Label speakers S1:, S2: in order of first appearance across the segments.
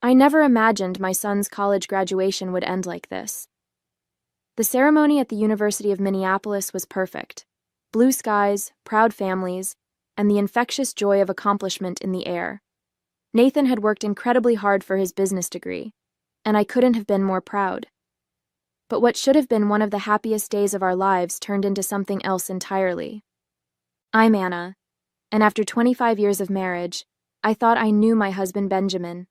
S1: I never imagined my son's college graduation would end like this. The ceremony at the University of Minneapolis was perfect. Blue skies, proud families, and the infectious joy of accomplishment in the air. Nathan had worked incredibly hard for his business degree, and I couldn't have been more proud. But what should have been one of the happiest days of our lives turned into something else entirely. I'm Anna, and after 25 years of marriage, I thought I knew my husband Benjamin.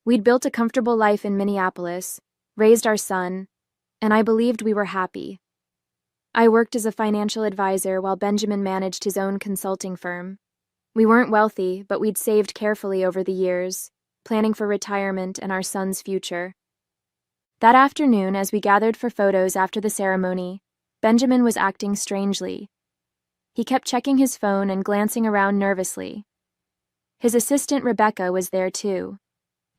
S1: We'd built a comfortable life in Minneapolis, raised our son, and I believed we were happy. I worked as a financial advisor while Benjamin managed his own consulting firm. We weren't wealthy, but we'd saved carefully over the years, planning for retirement and our son's future. That afternoon, as we gathered for photos after the ceremony, Benjamin was acting strangely. He kept checking his phone and glancing around nervously. His assistant Rebecca was there too,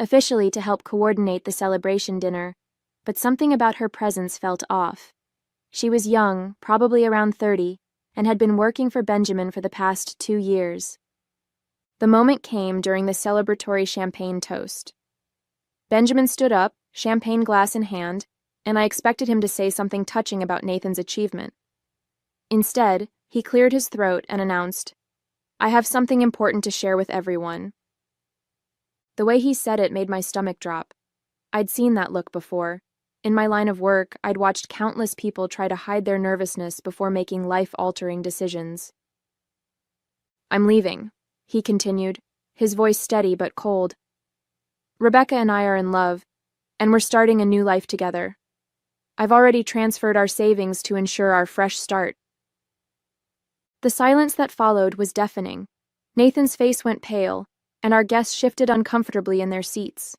S1: officially to help coordinate the celebration dinner, but something about her presence felt off. She was young, probably around 30, and had been working for Benjamin for the past 2 years. The moment came during the celebratory champagne toast. Benjamin stood up, champagne glass in hand, and I expected him to say something touching about Nathan's achievement. Instead, he cleared his throat and announced, "I have something important to share with everyone." The way he said it made my stomach drop. I'd seen that look before. In my line of work, I'd watched countless people try to hide their nervousness before making life-altering decisions. "I'm leaving," he continued, his voice steady but cold. "Rebecca and I are in love, and we're starting a new life together. I've already transferred our savings to ensure our fresh start." The silence that followed was deafening. Nathan's face went pale, and our guests shifted uncomfortably in their seats.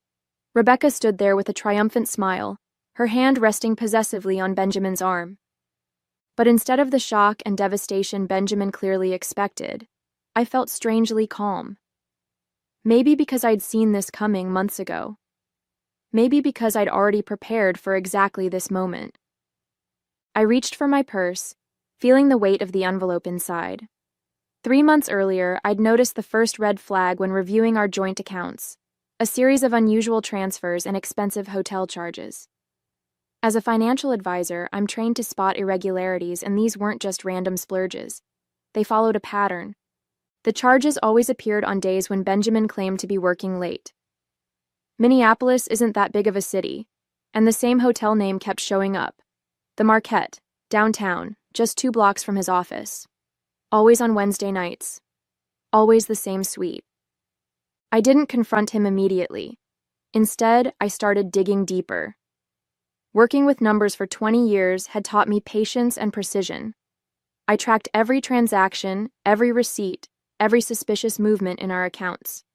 S1: Rebecca stood there with a triumphant smile, her hand resting possessively on Benjamin's arm. But instead of the shock and devastation Benjamin clearly expected, I felt strangely calm. Maybe because I'd seen this coming months ago. Maybe because I'd already prepared for exactly this moment. I reached for my purse, feeling the weight of the envelope inside. 3 months earlier, I'd noticed the first red flag when reviewing our joint accounts, a series of unusual transfers and expensive hotel charges. As a financial advisor, I'm trained to spot irregularities, and these weren't just random splurges. They followed a pattern. The charges always appeared on days when Benjamin claimed to be working late. Minneapolis isn't that big of a city, and the same hotel name kept showing up. The Marquette, downtown, just 2 blocks from his office. Always on Wednesday nights. Always the same suite. I didn't confront him immediately. Instead, I started digging deeper. Working with numbers for 20 years had taught me patience and precision. I tracked every transaction, every receipt, every suspicious movement in our accounts.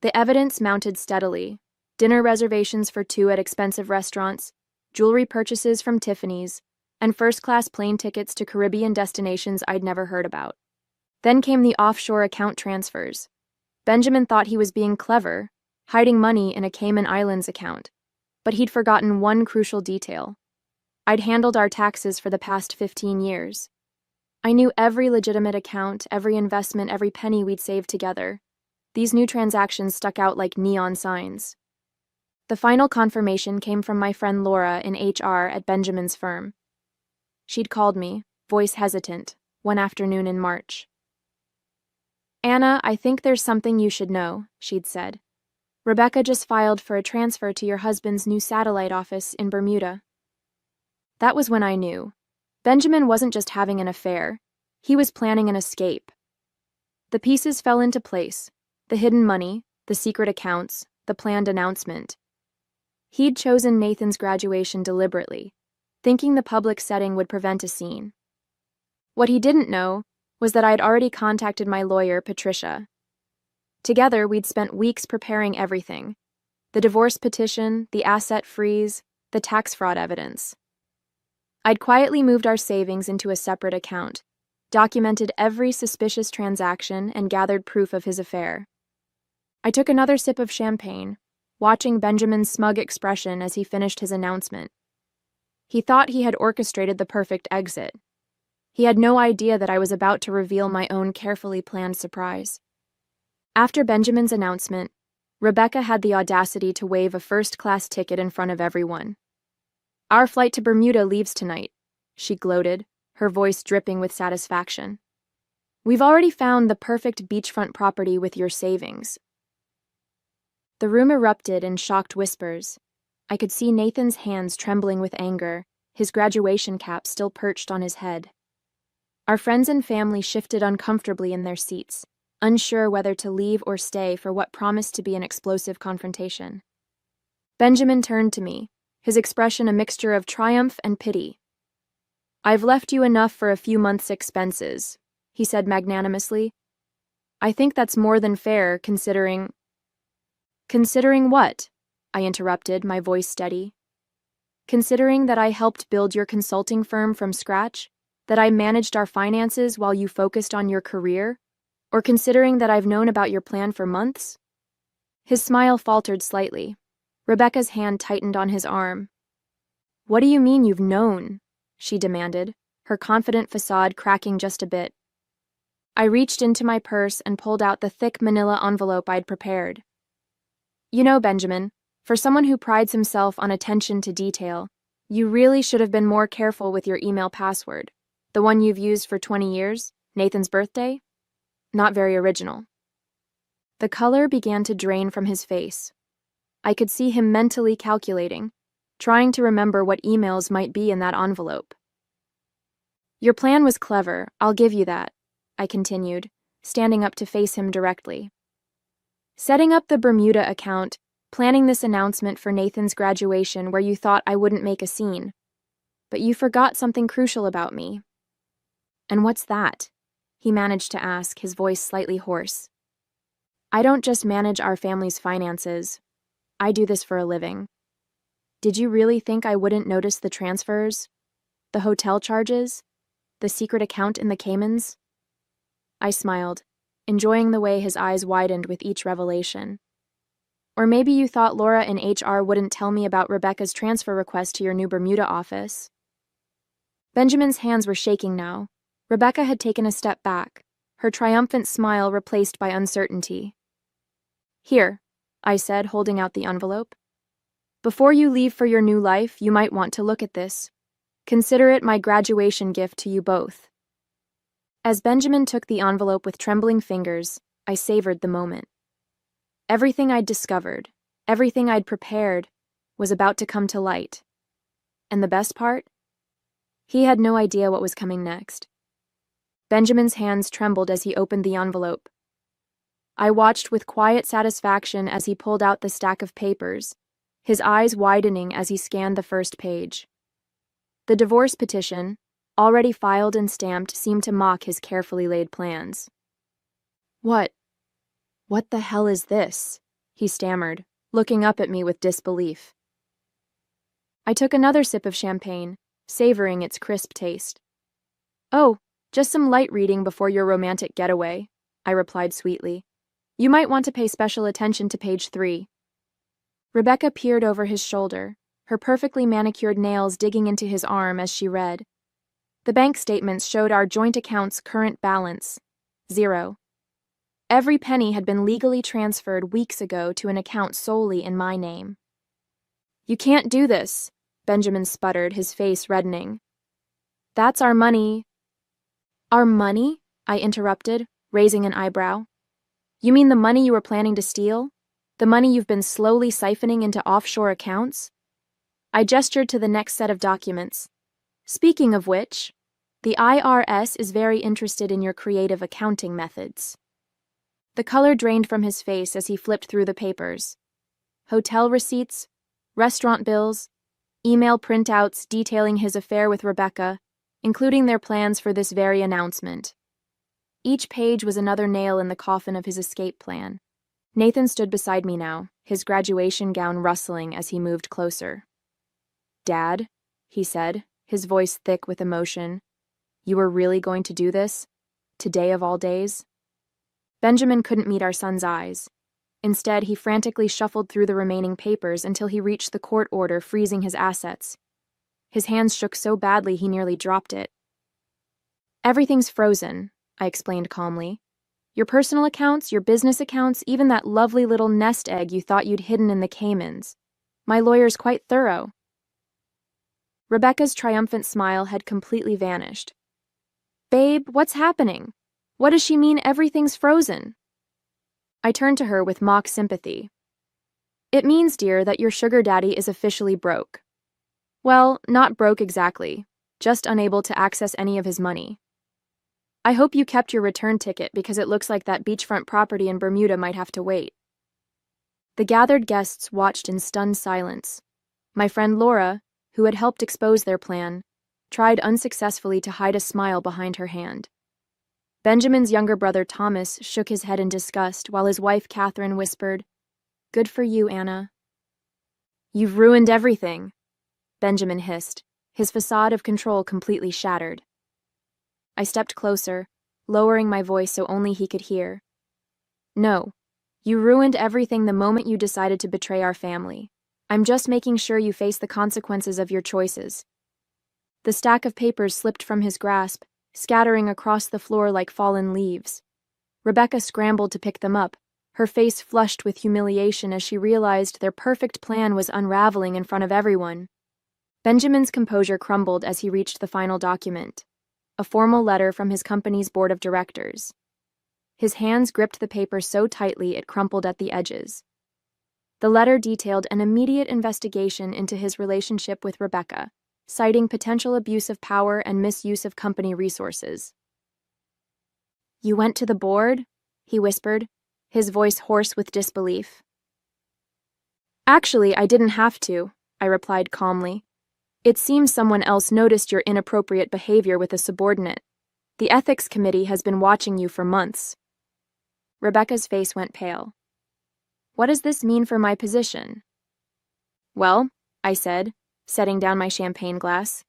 S1: The evidence mounted steadily. Dinner reservations for 2 at expensive restaurants, jewelry purchases from Tiffany's, and first-class plane tickets to Caribbean destinations I'd never heard about. Then came the offshore account transfers. Benjamin thought he was being clever, hiding money in a Cayman Islands account. But he'd forgotten one crucial detail. I'd handled our taxes for the past 15 years. I knew every legitimate account, every investment, every penny we'd saved together. These new transactions stuck out like neon signs. The final confirmation came from my friend Laura in HR at Benjamin's firm. She'd called me, voice hesitant, one afternoon in March. "Anna, I think there's something you should know," she'd said. "Rebecca just filed for a transfer to your husband's new satellite office in Bermuda." That was when I knew. Benjamin wasn't just having an affair. He was planning an escape. The pieces fell into place. The hidden money, the secret accounts, the planned announcement. He'd chosen Nathan's graduation deliberately, thinking the public setting would prevent a scene. What he didn't know was that I'd already contacted my lawyer, Patricia. Together, we'd spent weeks preparing everything: the divorce petition, the asset freeze, the tax fraud evidence. I'd quietly moved our savings into a separate account, documented every suspicious transaction, and gathered proof of his affair. I took another sip of champagne, watching Benjamin's smug expression as he finished his announcement. He thought he had orchestrated the perfect exit. He had no idea that I was about to reveal my own carefully planned surprise. After Benjamin's announcement, Rebecca had the audacity to wave a first-class ticket in front of everyone. "Our flight to Bermuda leaves tonight," she gloated, her voice dripping with satisfaction. "We've already found the perfect beachfront property with your savings." The room erupted in shocked whispers. I could see Nathan's hands trembling with anger, his graduation cap still perched on his head. Our friends and family shifted uncomfortably in their seats, unsure whether to leave or stay for what promised to be an explosive confrontation. Benjamin turned to me, his expression a mixture of triumph and pity. "I've left you enough for a few months' expenses," he said magnanimously. "I think that's more than fair, considering—" "Considering what?" I interrupted, my voice steady. "Considering that I helped build your consulting firm from scratch, that I managed our finances while you focused on your career, or considering that I've known about your plan for months?" His smile faltered slightly. Rebecca's hand tightened on his arm. "What do you mean you've known?" she demanded, her confident facade cracking just a bit. I reached into my purse and pulled out the thick manila envelope I'd prepared. "You know, Benjamin, for someone who prides himself on attention to detail, you really should have been more careful with your email password. The one you've used for 20 years, Nathan's birthday? Not very original." The color began to drain from his face. I could see him mentally calculating, trying to remember what emails might be in that envelope. "Your plan was clever, I'll give you that," I continued, standing up to face him directly. "Setting up the Bermuda account, planning this announcement for Nathan's graduation where you thought I wouldn't make a scene. But you forgot something crucial about me." "And what's that?" he managed to ask, his voice slightly hoarse. "I don't just manage our family's finances. I do this for a living. Did you really think I wouldn't notice the transfers? The hotel charges? The secret account in the Caymans?" I smiled, enjoying the way his eyes widened with each revelation. "Or maybe you thought Laura in HR wouldn't tell me about Rebecca's transfer request to your new Bermuda office." Benjamin's hands were shaking now. Rebecca had taken a step back, her triumphant smile replaced by uncertainty. "Here," I said, holding out the envelope. "Before you leave for your new life, you might want to look at this. Consider it my graduation gift to you both." As Benjamin took the envelope with trembling fingers, I savored the moment. Everything I'd discovered, everything I'd prepared, was about to come to light. And the best part? He had no idea what was coming next. Benjamin's hands trembled as he opened the envelope. I watched with quiet satisfaction as he pulled out the stack of papers, his eyes widening as he scanned the first page. The divorce petition, already filed and stamped, seemed to mock his carefully laid plans. What the hell is this?" he stammered, looking up at me with disbelief. I took another sip of champagne, savoring its crisp taste. "Oh, just some light reading before your romantic getaway," I replied sweetly. "You might want to pay special attention to page 3. Rebecca peered over his shoulder, her perfectly manicured nails digging into his arm as she read. The bank statements showed our joint account's current balance, 0. Every penny had been legally transferred weeks ago to an account solely in my name. "You can't do this," Benjamin sputtered, his face reddening. "That's our money." "Our money?" I interrupted, raising an eyebrow. "You mean the money you were planning to steal? The money you've been slowly siphoning into offshore accounts?" I gestured to the next set of documents. "Speaking of which, the IRS is very interested in your creative accounting methods." The color drained from his face as he flipped through the papers. Hotel receipts, restaurant bills, email printouts detailing his affair with Rebecca, including their plans for this very announcement. Each page was another nail in the coffin of his escape plan. Nathan stood beside me now, his graduation gown rustling as he moved closer. "Dad," he said, his voice thick with emotion, "you were really going to do this? Today of all days?" Benjamin couldn't meet our son's eyes. Instead, he frantically shuffled through the remaining papers until he reached the court order freezing his assets. His hands shook so badly he nearly dropped it. "Everything's frozen," I explained calmly. Your personal accounts, your business accounts, even that lovely little nest egg you thought you'd hidden in the Caymans. My lawyer's quite thorough." Rebecca's triumphant smile had completely vanished. "Babe, what's happening? What does she mean everything's frozen?" I turned to her with mock sympathy. "It means, dear, that your sugar daddy is officially broke. Well, not broke exactly, just unable to access any of his money. I hope you kept your return ticket because it looks like that beachfront property in Bermuda might have to wait." The gathered guests watched in stunned silence. My friend Laura, who had helped expose their plan, tried unsuccessfully to hide a smile behind her hand. Benjamin's younger brother Thomas shook his head in disgust while his wife Catherine whispered, "Good for you, Anna." "You've ruined everything," Benjamin hissed, his facade of control completely shattered. I stepped closer, lowering my voice so only he could hear. "No, you ruined everything the moment you decided to betray our family. I'm just making sure you face the consequences of your choices." The stack of papers slipped from his grasp, scattering across the floor like fallen leaves. Rebecca scrambled to pick them up, her face flushed with humiliation as she realized their perfect plan was unraveling in front of everyone. Benjamin's composure crumbled as he reached the final document, a formal letter from his company's board of directors. His hands gripped the paper so tightly it crumpled at the edges. The letter detailed an immediate investigation into his relationship with Rebecca, citing potential abuse of power and misuse of company resources. "You went to the board?" he whispered, his voice hoarse with disbelief. "Actually, I didn't have to," I replied calmly. "It seems someone else noticed your inappropriate behavior with a subordinate. The ethics committee has been watching you for months." Rebecca's face went pale. "What does this mean for my position?" "Well," I said, setting down my champagne glass,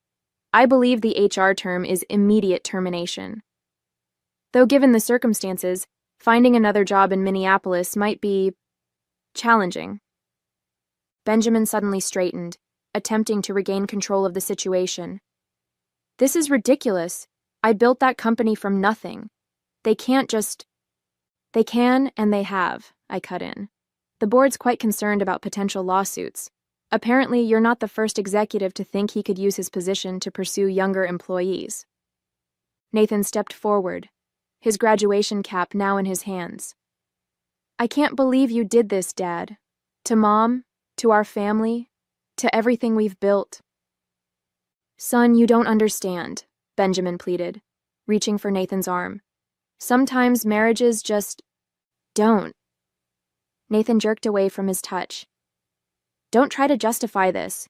S1: "I believe the HR term is immediate termination. Though given the circumstances, finding another job in Minneapolis might be challenging." Benjamin suddenly straightened, attempting to regain control of the situation. "This is ridiculous. I built that company from nothing. They can't just—" "They can, and they have," I cut in. "The board's quite concerned about potential lawsuits. Apparently, you're not the first executive to think he could use his position to pursue younger employees." Nathan stepped forward, his graduation cap now in his hands. "I can't believe you did this, Dad. To Mom, to our family, to everything we've built." "Son, you don't understand," Benjamin pleaded, reaching for Nathan's arm. "Sometimes marriages just don't." Nathan jerked away from his touch. "Don't try to justify this.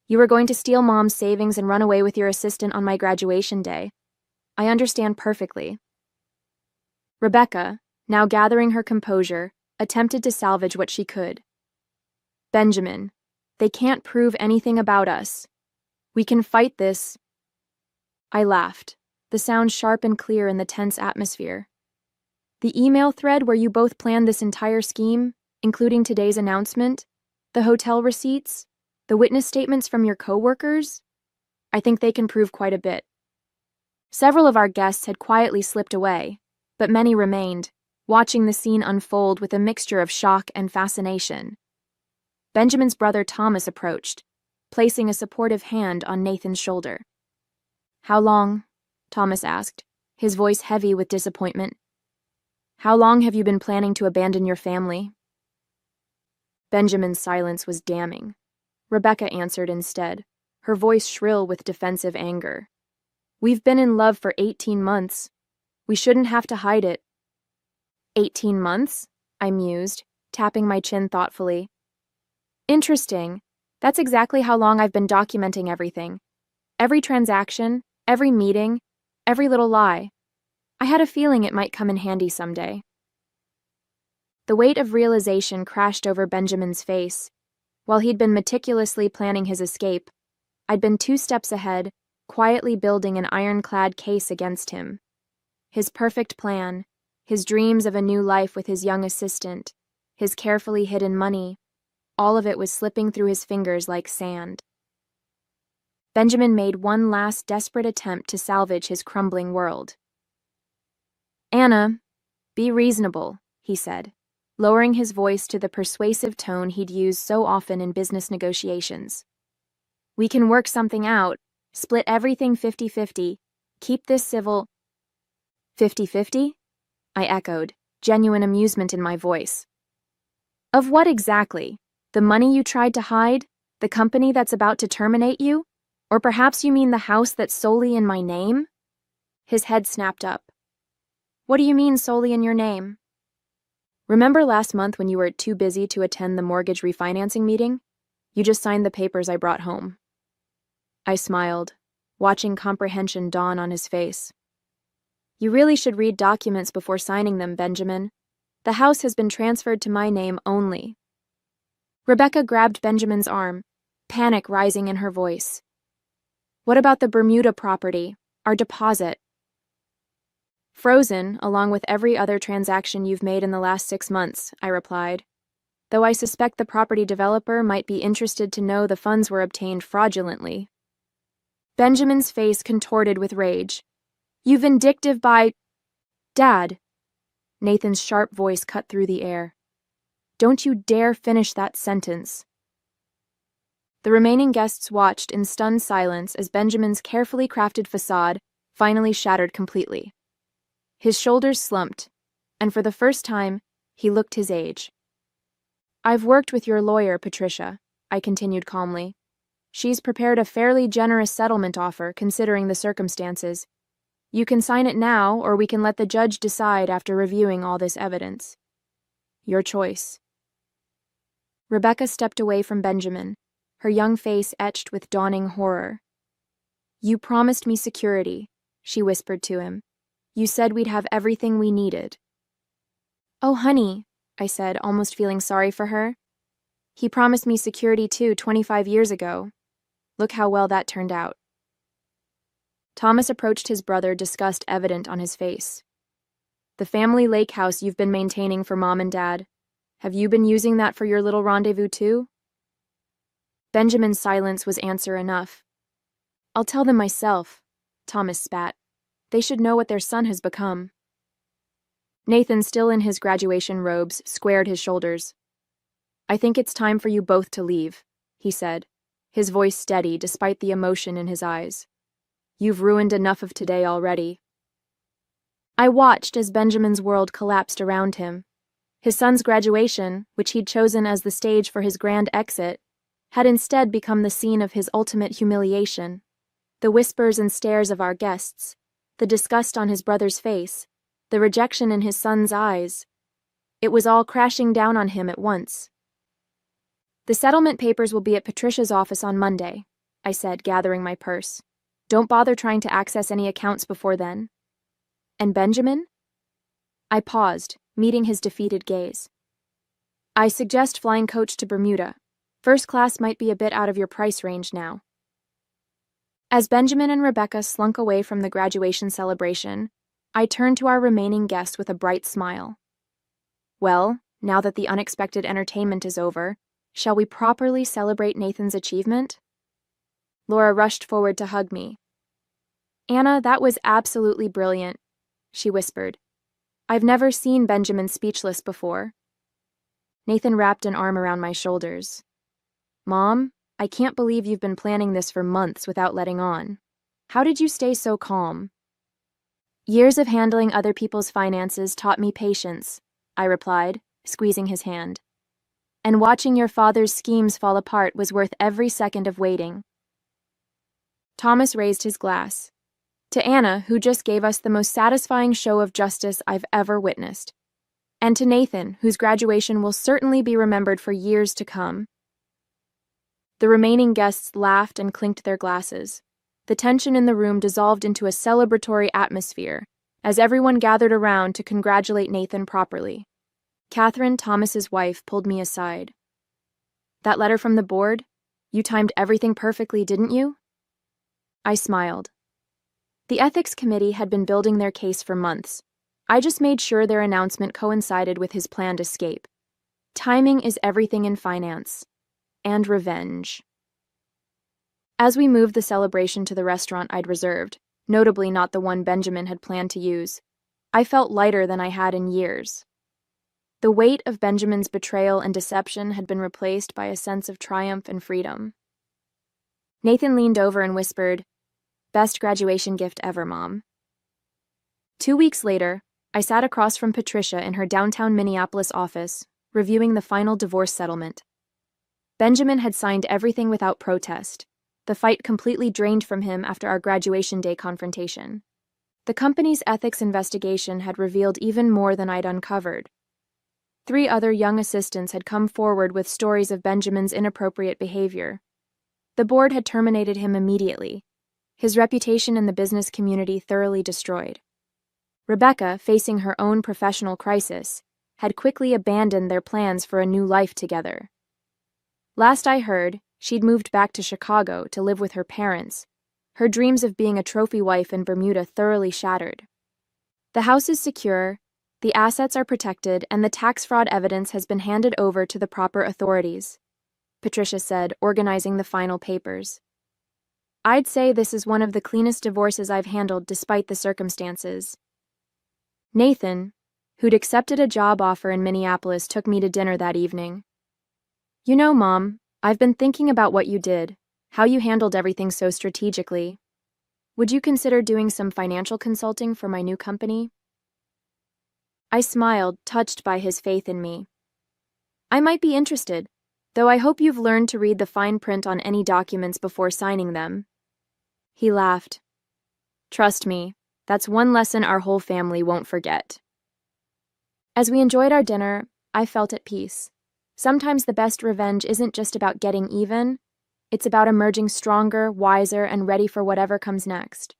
S1: You were going to steal Mom's savings and run away with your assistant on my graduation day. I understand perfectly." Rebecca, now gathering her composure, attempted to salvage what she could. "Benjamin, they can't prove anything about us. We can fight this." I laughed, the sound sharp and clear in the tense atmosphere. "The email thread where you both planned this entire scheme, including today's announcement, the hotel receipts, the witness statements from your co-workers? I think they can prove quite a bit." Several of our guests had quietly slipped away, but many remained, watching the scene unfold with a mixture of shock and fascination. Benjamin's brother Thomas approached, placing a supportive hand on Nathan's shoulder. "How long?" Thomas asked, his voice heavy with disappointment. "How long have you been planning to abandon your family?" Benjamin's silence was damning. Rebecca answered instead, her voice shrill with defensive anger. "We've been in love for 18 months. We shouldn't have to hide it." 18 months? I mused, tapping my chin thoughtfully. "Interesting. That's exactly how long I've been documenting everything. Every transaction, every meeting, every little lie. I had a feeling it might come in handy someday." The weight of realization crashed over Benjamin's face. While he'd been meticulously planning his escape, I'd been 2 steps ahead, quietly building an ironclad case against him. His perfect plan, his dreams of a new life with his young assistant, his carefully hidden money, all of it was slipping through his fingers like sand. Benjamin made one last desperate attempt to salvage his crumbling world. "Anna," Be reasonable, he said, lowering his voice to the persuasive tone he'd used so often in business negotiations. We can work something out, split everything 50-50, keep this civil. 50-50? I echoed, genuine amusement in my voice. Of what exactly? The money you tried to hide? The company that's about to terminate you? Or perhaps you mean the house that's solely in my name? His head snapped up. What do you mean solely in your name? Remember last month when you were too busy to attend the mortgage refinancing meeting? You just signed the papers I brought home. I smiled, watching comprehension dawn on his face. You really should read documents before signing them, Benjamin. The house has been transferred to my name only. Rebecca grabbed Benjamin's arm, panic rising in her voice. What about the Bermuda property, our deposit? Frozen, along with every other transaction you've made in the last 6 months, I replied, though I suspect the property developer might be interested to know the funds were obtained fraudulently. Benjamin's face contorted with rage. You vindictive Dad! Nathan's sharp voice cut through the air. Don't you dare finish that sentence. The remaining guests watched in stunned silence as Benjamin's carefully crafted facade finally shattered completely. His shoulders slumped, and for the first time, he looked his age. I've worked with your lawyer, Patricia, I continued calmly. She's prepared a fairly generous settlement offer considering the circumstances. You can sign it now, or we can let the judge decide after reviewing all this evidence. Your choice. Rebecca stepped away from Benjamin, her young face etched with dawning horror. You promised me security, she whispered to him. You said we'd have everything we needed. Oh, honey, I said, almost feeling sorry for her. He promised me security too 25 years ago. Look how well that turned out. Thomas approached his brother, disgust evident on his face. The family lake house you've been maintaining for Mom and Dad, have you been using that for your little rendezvous too? Benjamin's silence was answer enough. I'll tell them myself, Thomas spat. They should know what their son has become. Nathan, still in his graduation robes, squared his shoulders. I think it's time for you both to leave, he said, his voice steady despite the emotion in his eyes. You've ruined enough of today already. I watched as Benjamin's world collapsed around him. His son's graduation, which he'd chosen as the stage for his grand exit, had instead become the scene of his ultimate humiliation. The whispers and stares of our guests, the disgust on his brother's face, the rejection in his son's eyes. It was all crashing down on him at once. The settlement papers will be at Patricia's office on Monday, I said, gathering my purse. Don't bother trying to access any accounts before then. And Benjamin? I paused, meeting his defeated gaze. I suggest flying coach to Bermuda. First class might be a bit out of your price range now. As Benjamin and Rebecca slunk away from the graduation celebration, I turned to our remaining guest with a bright smile. Well, now that the unexpected entertainment is over, shall we properly celebrate Nathan's achievement? Laura rushed forward to hug me. Anna, that was absolutely brilliant, she whispered. I've never seen Benjamin speechless before. Nathan wrapped an arm around my shoulders. Mom, I can't believe you've been planning this for months without letting on. How did you stay so calm? Years of handling other people's finances taught me patience, I replied, squeezing his hand. And watching your father's schemes fall apart was worth every second of waiting. Thomas raised his glass. To Anna, who just gave us the most satisfying show of justice I've ever witnessed. And to Nathan, whose graduation will certainly be remembered for years to come. The remaining guests laughed and clinked their glasses. The tension in the room dissolved into a celebratory atmosphere, as everyone gathered around to congratulate Nathan properly. Catherine, Thomas's wife, pulled me aside. That letter from the board? You timed everything perfectly, didn't you? I smiled. The ethics committee had been building their case for months. I just made sure their announcement coincided with his planned escape. Timing is everything in finance. And revenge. As we moved the celebration to the restaurant I'd reserved, notably not the one Benjamin had planned to use, I felt lighter than I had in years. The weight of Benjamin's betrayal and deception had been replaced by a sense of triumph and freedom. Nathan leaned over and whispered, "Best graduation gift ever, Mom." 2 weeks later, I sat across from Patricia in her downtown Minneapolis office, reviewing the final divorce settlement. Benjamin had signed everything without protest, the fight completely drained from him after our graduation day confrontation. The company's ethics investigation had revealed even more than I'd uncovered. 3 other young assistants had come forward with stories of Benjamin's inappropriate behavior. The board had terminated him immediately, his reputation in the business community thoroughly destroyed. Rebecca, facing her own professional crisis, had quickly abandoned their plans for a new life together. Last I heard, she'd moved back to Chicago to live with her parents, her dreams of being a trophy wife in Bermuda thoroughly shattered. The house is secure, the assets are protected, and the tax fraud evidence has been handed over to the proper authorities, Patricia said, organizing the final papers. I'd say this is one of the cleanest divorces I've handled despite the circumstances. Nathan, who'd accepted a job offer in Minneapolis, took me to dinner that evening. "You know, Mom, I've been thinking about what you did, how you handled everything so strategically. Would you consider doing some financial consulting for my new company?" I smiled, touched by his faith in me. "I might be interested, though I hope you've learned to read the fine print on any documents before signing them." He laughed. "Trust me, that's one lesson our whole family won't forget." As we enjoyed our dinner, I felt at peace. Sometimes the best revenge isn't just about getting even, it's about emerging stronger, wiser, and ready for whatever comes next.